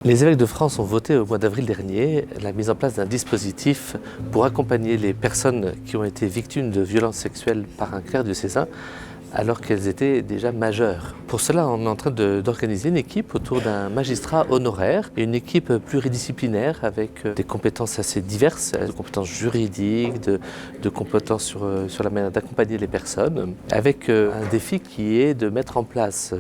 Les évêques de France ont voté au mois d'avril dernier la mise en place d'un dispositif pour accompagner les personnes qui ont été victimes de violences sexuelles par un clerc diocésain alors qu'elles étaient déjà majeures. Pour cela, on est en train d'organiser une équipe autour d'un magistrat honoraire et une équipe pluridisciplinaire avec des compétences assez diverses, de compétences juridiques, de compétences sur la manière d'accompagner les personnes, avec un défi qui est de mettre en place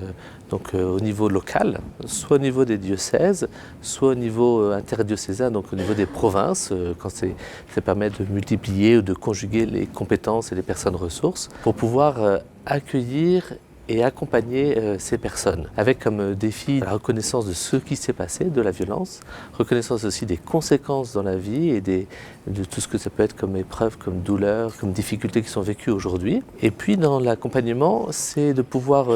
au niveau local, soit au niveau des diocèses, soit au niveau interdiocésain, donc au niveau des provinces, quand ça permet de multiplier ou de conjuguer les compétences et les personnes ressources, pour pouvoir accueillir et accompagner ces personnes, avec comme défi la reconnaissance de ce qui s'est passé, de la violence, reconnaissance aussi des conséquences dans la vie et de tout ce que ça peut être comme épreuve, comme douleur, comme difficultés qui sont vécues aujourd'hui. Et puis dans l'accompagnement, c'est de pouvoir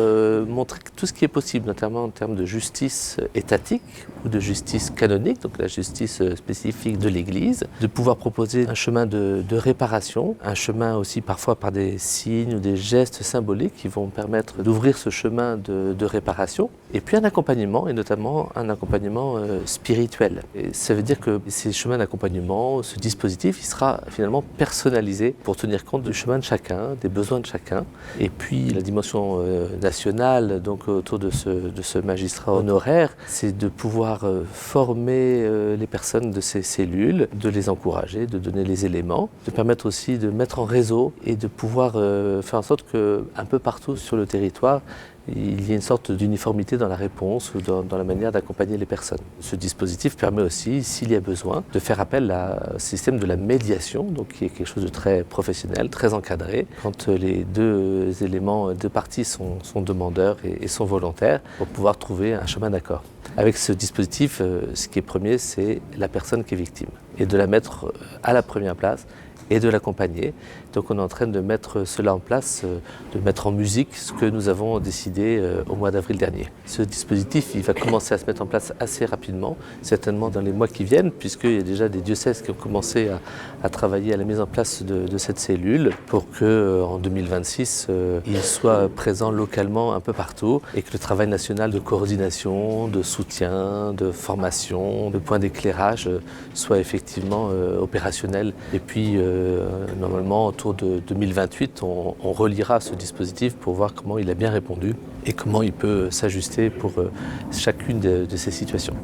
montrer tout ce qui est possible, notamment en termes de justice étatique ou de justice canonique, donc la justice spécifique de l'Église, de pouvoir proposer un chemin de réparation, un chemin aussi parfois par des signes ou des gestes symboliques qui vont permettre d'ouvrir ce chemin de réparation, et puis un accompagnement, et notamment un accompagnement spirituel. Et ça veut dire que ces chemins d'accompagnement, ce dispositif, il sera finalement personnalisé pour tenir compte du chemin de chacun, des besoins de chacun. Et puis la dimension nationale, donc autour de ce magistrat honoraire, c'est de pouvoir former les personnes de ces cellules, de les encourager, de donner les éléments, de permettre aussi de mettre en réseau et de pouvoir faire en sorte qu'un peu partout sur le territoire, il y a une sorte d'uniformité dans la réponse ou dans la manière d'accompagner les personnes. Ce dispositif permet aussi, s'il y a besoin, de faire appel à un système de la médiation, donc qui est quelque chose de très professionnel, très encadré, quand les deux parties sont demandeurs et sont volontaires, pour pouvoir trouver un chemin d'accord. Avec ce dispositif, ce qui est premier, c'est la personne qui est victime, et de la mettre à la première place, et de l'accompagner. Donc on est en train de mettre cela en place, de mettre en musique ce que nous avons décidé au mois d'avril dernier. Ce dispositif, il va commencer à se mettre en place assez rapidement, certainement dans les mois qui viennent, puisqu'il y a déjà des diocèses qui ont commencé à travailler à la mise en place de cette cellule pour qu'en 2026, il soit présent localement un peu partout et que le travail national de coordination, de soutien, de formation, de points d'éclairage soit effectivement opérationnel. Et puis, normalement, autour de 2028, on relira ce dispositif pour voir comment il a bien répondu et comment il peut s'ajuster pour chacune de ces situations.